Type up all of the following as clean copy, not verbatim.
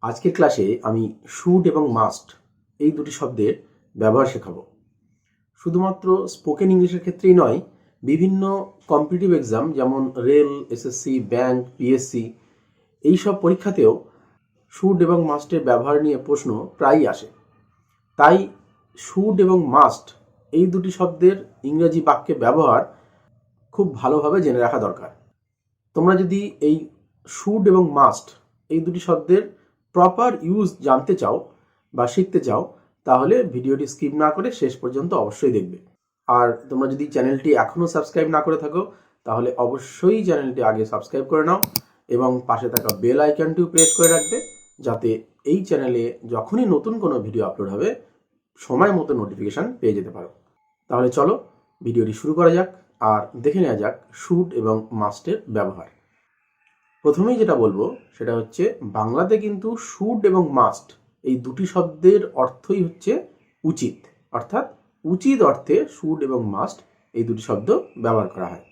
আজকের ক্লাসে আমি শুড এবং মাস্ট এই দুটি শব্দের ব্যবহার শেখাবো। শুধুমাত্র স্পোকেন ইংলিশের ক্ষেত্রেই নয়, বিভিন্ন কম্পিটিটিভ এক্সাম যেমন রেল, এসএসসি, ব্যাংক, পিএসসি এইসব পরীক্ষাতেও শুড এবং মাস্টের ব্যবহার নিয়ে প্রশ্ন প্রায়ই আসে। তাই শুড এবং মাস্ট এই দুটি শব্দের ইংরেজি বাক্যে ব্যবহার খুব ভালোভাবে জেনে রাখা দরকার। তোমরা যদি এই শুড এবং মাস্ট এই দুটি শব্দের প্রপার ইউজ জানতে চাও বা শিখতে চাও, তাহলে ভিডিওটি স্কিপ না করে শেষ পর্যন্ত অবশ্যই দেখবে। আর তোমরা যদি চ্যানেলটি এখনও সাবস্ক্রাইব না করে থাকো, তাহলে অবশ্যই চ্যানেলটি আগে সাবস্ক্রাইব করে নাও এবং পাশে থাকা বেল আইকনটিও প্রেস করে রাখবে, যাতে এই চ্যানেলে যখনই নতুন কোনো ভিডিও আপলোড হবে সময় মতো নোটিফিকেশান পেয়ে যেতে পারো। তাহলে চলো ভিডিওটি শুরু করা যাক আর দেখে নেওয়া যাক শুড এবং মাস্টের ব্যবহার। প্রথমেই যেটা বলবো সেটা হচ্ছে, বাংলাতে কিন্তু শুড এবং মাস্ট এই দুটি শব্দের অর্থই হচ্ছে উচিত, অর্থাৎ উচিত অর্থে শুড এবং মাস্ট এই দুটি শব্দ ব্যবহার করা হয়।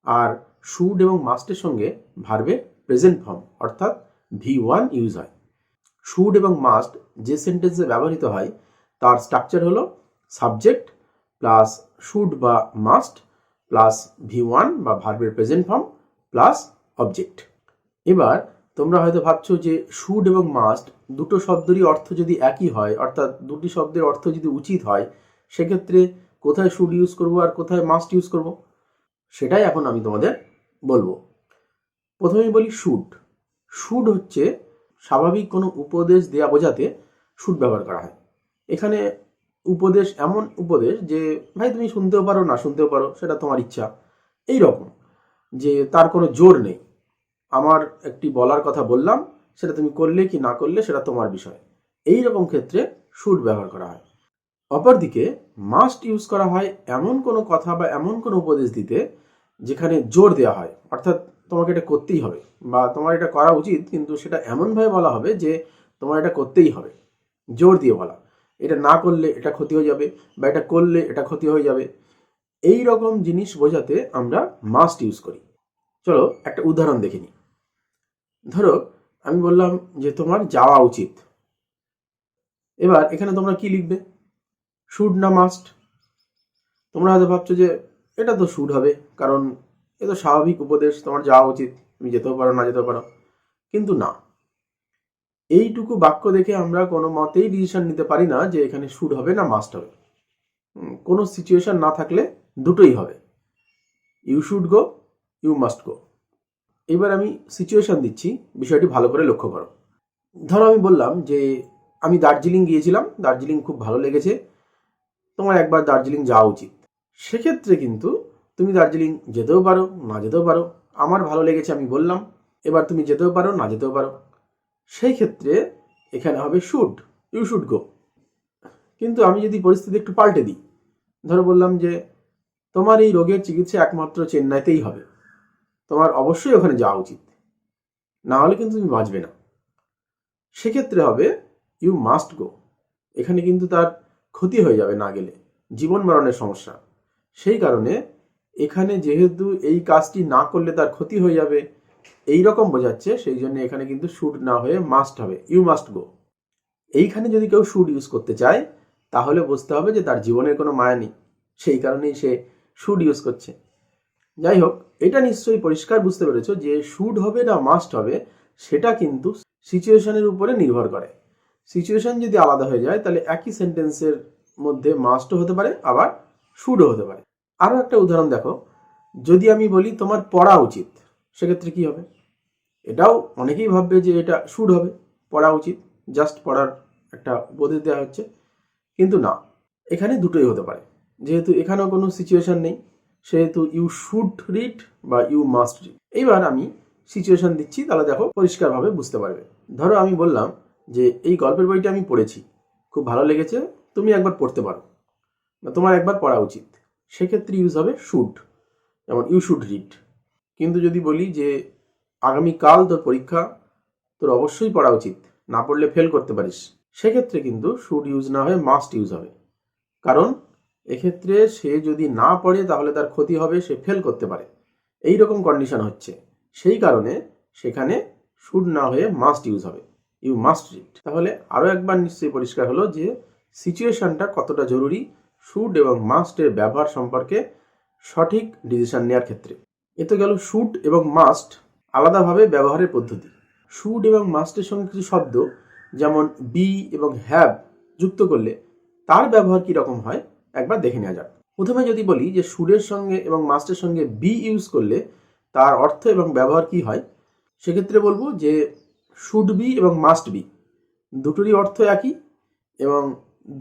আর শুড এবং মাস্টের সঙ্গে ভার্বের প্রেজেন্ট ফর্ম অর্থাৎ V1 ইউজ হয়। শুড এবং মাস্ট যে সেন্টেন্সে ব্যবহৃত হয় তার স্ট্রাকচার হলো সাবজেক্ট প্লাস শুড বা মাস্ট প্লাস V1 বা ভার্বের প্রেজেন্ট ফর্ম প্লাস অবজেক্ট। এবার তোমরা হয়তো ভাবছো যে শুড এবং মাস্ট দুটো শব্দেরই অর্থ যদি একই হয়, অর্থাৎ দুটি শব্দের অর্থ যদি উচিত হয়, সেক্ষেত্রে কোথায় শুড ইউজ করব আর কোথায় মাস্ট ইউজ করব, সেটাই এখন আমি তোমাদের বলবো। প্রথমেই বলি শুড। শুড হচ্ছে স্বাভাবিক কোনো উপদেশ দেয়া বোঝাতে শুড ব্যবহার করা হয়। এখানে উপদেশ এমন উপদেশ যে ভাই তুমি শুনতেও পারো না শুনতেও পারো, সেটা তোমার ইচ্ছা, এই রকম, যে তার কোনো জোর নেই। আমার একটি বলার কথা বললাম, সেটা তুমি করলে কি না করলে সেটা তোমার বিষয়, এই রকম ক্ষেত্রে শুড ব্যবহার করা হয়। অপরদিকে মাস্ট ইউজ করা হয় এমন কোনো কথা বা এমন কোনো উপদেশ দিতে যেখানে জোর দেওয়া হয়, অর্থাৎ তোমাকে এটা করতেই হবে বা তোমার এটা করা উচিত, কিন্তু সেটা এমনভাবে বলা হবে যে তোমার এটা করতেই হবে, জোর দিয়ে বলা, এটা না করলে এটা ক্ষতি হয়ে যাবে বা এটা করলে এটা ক্ষতি হয়ে যাবে, এই রকম জিনিস বোঝাতে আমরা মাস্ট ইউজ করি। চলো একটা উদাহরণ দেখে নিই। ধরো আমি বললাম যে তোমার যাওয়া উচিত। এবার এখানে তোমরা কি লিখবে, শুড না মাস্ট? তোমরা হয়তো ভাবছো যে এটা তো শুড হবে, কারণ এ তো স্বাভাবিক উপদেশ, তোমার যাওয়া উচিত, তুমি যেতেও পারো না যেতেও পারো। কিন্তু না, এইটুকু বাক্য দেখে আমরা কোনো মতেই ডিসিশন নিতে পারি না যে এখানে শুড হবে না মাস্ট হবে। কোনো সিচুয়েশন না থাকলে দুটোই হবে, you should go, you must go. এবার আমি সিচুয়েশন দিচ্ছি, বিষয়টি ভালো করে লক্ষ্য করো। ধরো আমি বললাম যে আমি দার্জিলিং গিয়েছিলাম, দার্জিলিং খুব ভালো লেগেছে, তোমার একবার দার্জিলিং যাওয়া উচিত। সেক্ষেত্রে কিন্তু তুমি দার্জিলিং যেতেও পারো না যেতেও পারো, আমার ভালো লেগেছে আমি বললাম, এবার তুমি যেতেও পারো না যেতেও পারো, সেই ক্ষেত্রে এখানে হবে শুড, ইউ শুড গো। কিন্তু আমি যদি পরিস্থিতি একটু পাল্টে দিই, ধরো বললাম যে তোমার এই রোগের চিকিৎসা একমাত্র চেন্নাইতেই হবে, তোমার অবশ্যই ওখানে যাওয়া উচিত, না হলে কিন্তু তুমি বাঁচবে না, সেক্ষেত্রে হবে ইউ মাস্ট গো। এখানে কিন্তু তার ক্ষতি হয়ে যাবে না গেলে, জীবন মরণের সমস্যা, সেই কারণে এখানে যেহেতু এই কাজটি না করলে তার ক্ষতি হয়ে যাবে এই রকম বোঝাচ্ছে, সেই জন্য এখানে কিন্তু শুড না হয়ে মাস্ট হবে, ইউ মাস্ট গো। এইখানে যদি কেউ শুড ইউজ করতে চায় তাহলে বুঝতে হবে যে তার জীবনের কোনো মায়া নেই, সেই কারণেই সে শুড ইউজ করছে। যাই হোক, এটা নিশ্চয়ই পরিষ্কার বুঝতে পেরেছো যে শুড হবে না মাস্ট হবে সেটা কিন্তু সিচুয়েশনের উপরে নির্ভর করে। সিচুয়েশন যদি আলাদা হয়ে যায় তাহলে একই সেন্টেন্সের মধ্যে মাস্টও হতে পারে আবার শুডও হতে পারে। আরও একটা উদাহরণ দেখো, যদি আমি বলি তোমার পড়া উচিত, সেক্ষেত্রে কি হবে? এটাও অনেকেই ভাববে যে এটা শুড হবে, পড়া উচিত, জাস্ট পড়ার একটা উপদেশ দেওয়া হচ্ছে, কিন্তু না, এখানে দুটোই হতে পারে। যেহেতু এখানেও কোনো সিচুয়েশন নেই, সেহেতু ইউ শুড রিড বা ইউ মাস্ট রিড। এইবার আমি সিচুয়েশন দিচ্ছি, তাহলে দেখো পরিষ্কারভাবে বুঝতে পারবে। ধরো আমি বললাম যে এই গল্পের বইটা আমি পড়েছি, খুব ভালো লেগেছে, তুমি একবার পড়তে পারো বা তোমার একবার পড়া উচিত, সেক্ষেত্রে ইউজ হবে শুড, যেমন ইউ শুড রিড। কিন্তু যদি বলি যে আগামীকাল তোর পরীক্ষা, তোর অবশ্যই পড়া উচিত, না পড়লে ফেল করতে পারিস, সেক্ষেত্রে কিন্তু শুড ইউজ না হয়ে মাস্ট ইউজ হবে, কারণ এক্ষেত্রে সে যদি না পড়ে তাহলে তার ক্ষতি হবে, সে ফেল করতে পারে, এই রকম কন্ডিশন হচ্ছে, সেই কারণে সেখানে শুড না হয়ে মাস্ট ইউজ হবে। You must read. তাহলে আরও একবার নিশ্চয়ই পরিষ্কার হলো যে সিচুয়েশনটা কতটা জরুরি শুড এবং মাস্টের ব্যবহার সম্পর্কে সঠিক ডিসিশন নেওয়ার ক্ষেত্রে। এ তো গেল শুড এবং মাস্ট আলাদাভাবে ব্যবহারের পদ্ধতি। শুড এবং মাস্টের সঙ্গে কিছু শব্দ যেমন বি এবং হ্যাভ যুক্ত করলে তার ব্যবহার কী রকম হয় একবার দেখে নেওয়া যাক। প্রথমে যদি বলি যে শুডের সঙ্গে এবং মাস্টের সঙ্গে বি ইউজ করলে তার অর্থ এবং ব্যবহার কি হয়, সেক্ষেত্রে বলবো যে শুড বি এবং মাস্ট বি দুটোরই অর্থ একই এবং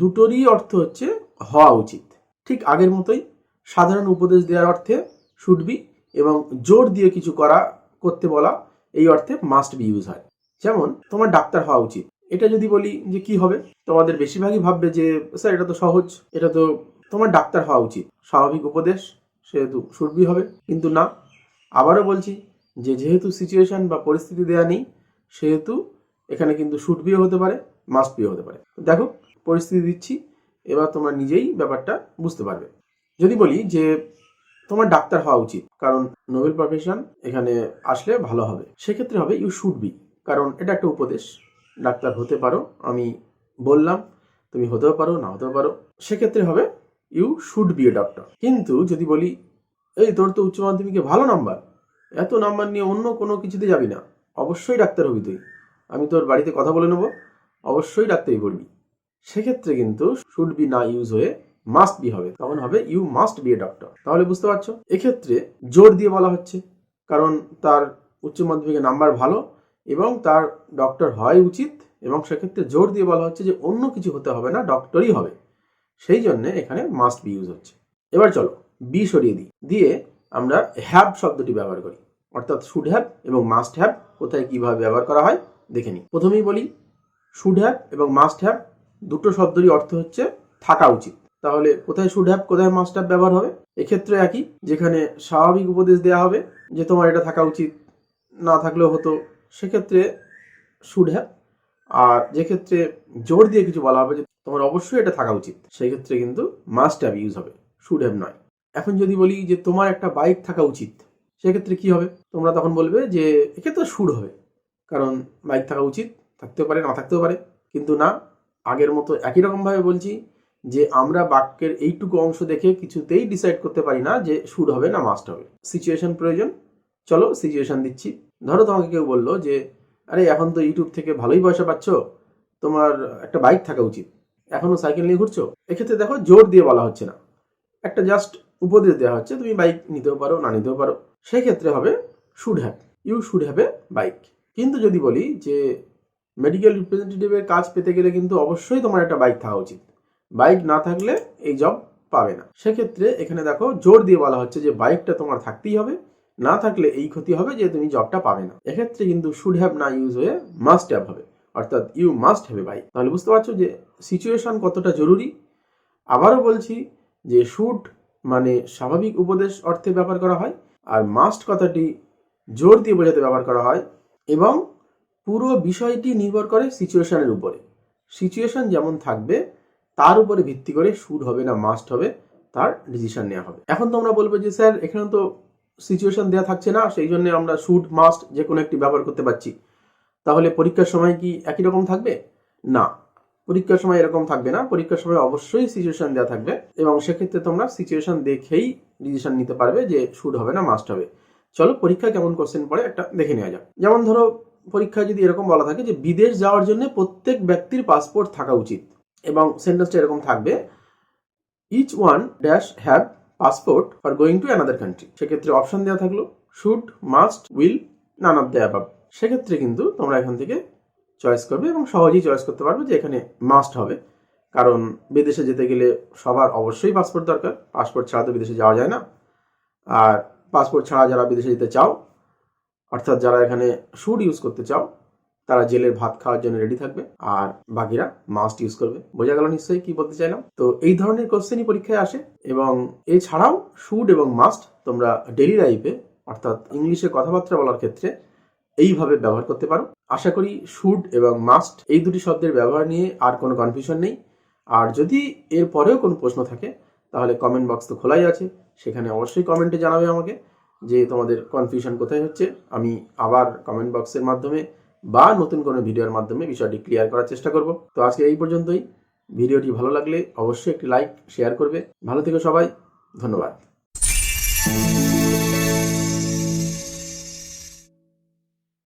দুটোরই অর্থ হচ্ছে হওয়া উচিত। ঠিক আগের মতোই সাধারণ উপদেশ দেওয়ার অর্থে শুড বি এবং জোর দিয়ে কিছু করতে বলা এই অর্থে মাস্ট বি ইউজ হয়। যেমন তোমার ডাক্তার হওয়া উচিত, এটা যদি বলি যে কি হবে, তোমাদের বেশিরভাগই ভাববে যে স্যার এটা তো সহজ, এটা তো তোমার ডাক্তার হওয়া উচিত, স্বাভাবিক উপদেশ, সেহেতু শুড বি হবে। কিন্তু না, আবারও বলছি যে যেহেতু সিচুয়েশন বা পরিস্থিতি দেওয়া নেই সেহেতু এখানে কিন্তু শুড বিও হতে পারে, মাস্ট বিও হতে পারে। দেখো পরিস্থিতি দিচ্ছি, এবার তোমরা নিজেই ব্যাপারটা বুঝতে পারবে। যদি বলি যে তোমার ডাক্তার হওয়া উচিত কারণ নোবেল প্রফেশন এখানে আসলে ভালো হবে, সেক্ষেত্রে হবে ইউ শুড বি, কারণ এটা একটা উপদেশ, ডাক্তার হতে পারো, আমি বললাম, তুমি হতেও পারো না হতেও পারো, সেক্ষেত্রে হবে you should be a doctor. কিন্তু যদি বলি এই তোর তো উচ্চ মাধ্যমিকে ভালো নাম্বার, এত নাম্বার নিয়ে অন্য কোনো কিছুতে যাবি না, অবশ্যই ডাক্তার হবি তুই, আমি তোর বাড়িতে কথা বলে নেবো, অবশ্যই ডাক্তারি পড়বি, সেক্ষেত্রে কিন্তু শুড বি না ইউজ হয়ে মাস্ট বি হবে, তখন হবে you must be a doctor. তাহলে বুঝতে পারছো এক্ষেত্রে জোর দিয়ে বলা হচ্ছে কারণ তার উচ্চ মাধ্যমিকের নাম্বার ভালো এবং তার ডক্টর হওয়াই উচিত, এবং সেক্ষেত্রে জোর দিয়ে বলা হচ্ছে যে অন্য কিছু হতে হবে না, ডক্টরই হবে, সেই জন্য এখানে মাস্ট বি ইউজ হচ্ছে। এবার চলো বি সরিয়ে দিই, দিয়ে আমরা হ্যাভ শব্দটি ব্যবহার করি, অর্থাৎ শুড হ্যাভ এবং মাস্ট হ্যাভ কোথায় কিভাবে ব্যবহার করা হয় দেখে নিই। প্রথমেই বলি শুড হ্যাভ এবং মাস্ট হ্যাভ দুটো শব্দেরই অর্থ হচ্ছে থাকা উচিত। তাহলে কোথায় শুড হ্যাভ কোথায় মাস্ট হ্যাভ ব্যবহার হবে, এক্ষেত্রে একই, যেখানে স্বাভাবিক উপদেশ দেওয়া হবে যে তোমার এটা থাকা উচিত, না থাকলেও হতো, সেক্ষেত্রে শুড হ্যাভ, আর যে ক্ষেত্রে জোর দিয়ে কিছু বলা হবে যে তোমার অবশ্যই এটা থাকা উচিত, সেই ক্ষেত্রে কিন্তু মাস্ট হ্যাভ ইউজ হবে, শুড হ্যাভ নয়। এখন যদি বলি যে তোমার একটা বাইক থাকা উচিত, সেক্ষেত্রে কি হবে, তোমরা তখন বলবে যে এক্ষেত্রে শুড হবে, কারণ বাইক থাকা উচিত, থাকতেও পারে না থাকতেও পারে। কিন্তু না, আগের মতো একই রকমভাবে বলছি যে আমরা বাক্যের এইটুকু অংশ দেখে কিছুতেই ডিসাইড করতে পারি না যে শুড হবে না মাস্ট হবে, সিচুয়েশন প্রয়োজন। চলো সিচুয়েশন দিচ্ছি। ধরো তোমাকে কেউ বললো যে আরে এখন তো ইউটিউব থেকে ভালোই পয়সা পাচ্ছ, তোমার একটা বাইক থাকা উচিত, এখনো সাইকেল নিয়ে ঘুরছো, এক্ষেত্রে দেখো জোর দিয়ে বলা হচ্ছে না, একটা জাস্ট উপদেশ দেওয়া হচ্ছে তুমি বাইক নিতেও পারো না নিতেও পারো, সেই ক্ষেত্রে হবে should have, you should have a bike. কিন্তু যদি বলি যে মেডিকেল রিপ্রেজেন্টেটিভের কাজ পেতে গেলে কিন্তু অবশ্যই তোমার একটা বাইক থাকা উচিত, বাইক না থাকলে এই জব পাবে না, সেক্ষেত্রে এখানে দেখো জোর দিয়ে বলা হচ্ছে যে বাইকটা তোমার থাকতেই হবে, না থাকলে এই ক্ষতি হবে যে তুমি জবটা পাবে না, এক্ষেত্রে কিন্তু শুড হ্যাভ না ইউজ হয়ে মাস্ট হ্যাভ হবে, অর্থাৎ you must have a bike. তাহলে বুঝতে পারছো যে সিচুয়েশন কতটা জরুরি। আবারও বলছি যে শুড মানে স্বাভাবিক উপদেশ অর্থে ব্যবহার করা হয়, আর মাস্ট কথাটি জোর দিয়ে বোঝাতে ব্যবহার করা হয়, এবং পুরো বিষয়টি নির্ভর করে সিচুয়েশনের উপরে, সিচুয়েশন যেমন থাকবে তার উপরে ভিত্তি করে শুড হবে না মাস্ট হবে তার ডিসিশন নেওয়া হবে। এখন তোমরা বলবে যে স্যার এখানে তো সিচুয়েশন দেওয়া থাকছে না, সেই জন্য আমরা শুড মাস্ট যে কোনো একটি ব্যবহার করতে পারছি, তাহলে পরীক্ষার সময় কি একই রকম থাকবে? না, পরীক্ষার সময় এরকম থাকবে না, পরীক্ষার সময় অবশ্যই সিচুয়েশন দেওয়া থাকবে, এবং সেক্ষেত্রে তোমরা সিচুয়েশন দেখেই ডিসিশন নিতে পারবে যে শুড হবে না মাস্ট হবে। চলো পরীক্ষায় কেমন কোশ্চেন পড়ে একটা দেখে নেওয়া যাক। যেমন ধরো পরীক্ষায় যদি এরকম বলা থাকে যে বিদেশ যাওয়ার জন্য প্রত্যেক ব্যক্তির পাসপোর্ট থাকা উচিত, এবং সেন্টেন্সটা এরকম থাকবে each one dash have passport for going to another country, সেক্ষেত্রে অপশন দেওয়া থাকলো should, must, will, none of the above. সেক্ষেত্রে কিন্তু তোমরা এখান থেকে চয়েস করবে এবং সহজেই চয়েস করতে পারবে যে এখানে মাস্ট হবে, কারণ বিদেশে যেতে গেলে সবার অবশ্যই পাসপোর্ট দরকার, পাসপোর্ট ছাড়া তো বিদেশে যাওয়া যায় না, আর পাসপোর্ট ছাড়া যারা বিদেশে যেতে চাও, অর্থাৎ যারা এখানে শুড ইউজ করতে চাও, তারা জেলের ভাত খাওয়ার জন্য রেডি থাকবে, আর বাকিরা মাস্ট ইউজ করবে। বোঝা গেল নিশ্চয়ই কি বলতে চাইলাম। তো এই ধরনের কোশ্চেনই পরীক্ষায় আসে, এবং এছাড়াও শুড এবং মাস্ট তোমরা ডেইলি লাইফে অর্থাৎ ইংলিশে কথাবার্তা বলার ক্ষেত্রে এইভাবে ব্যবহার করতে পারো। আশা করি শুড এবং মাস্ট এই দুটি শব্দের ব্যবহার নিয়ে আর কোনো কনফিউশন নেই। আর যদি এর পরেও কোনো প্রশ্ন থাকে তাহলে কমেন্ট বক্স তো খোলাই আছে, সেখানে অবশ্যই কমেন্টে জানাবে আমাকে যে তোমাদের কনফিউশন কোথায় হচ্ছে, আমি আবার কমেন্ট বক্সের মাধ্যমে বা নতুন কোনো ভিডিওর মাধ্যমে বিষয়টি ক্লিয়ার করার চেষ্টা করব। তো আজকে এই পর্যন্তই। ভিডিওটি ভালো লাগলে অবশ্যই একটি লাইক শেয়ার করবে। ভালো থেকো সবাই, ধন্যবাদ।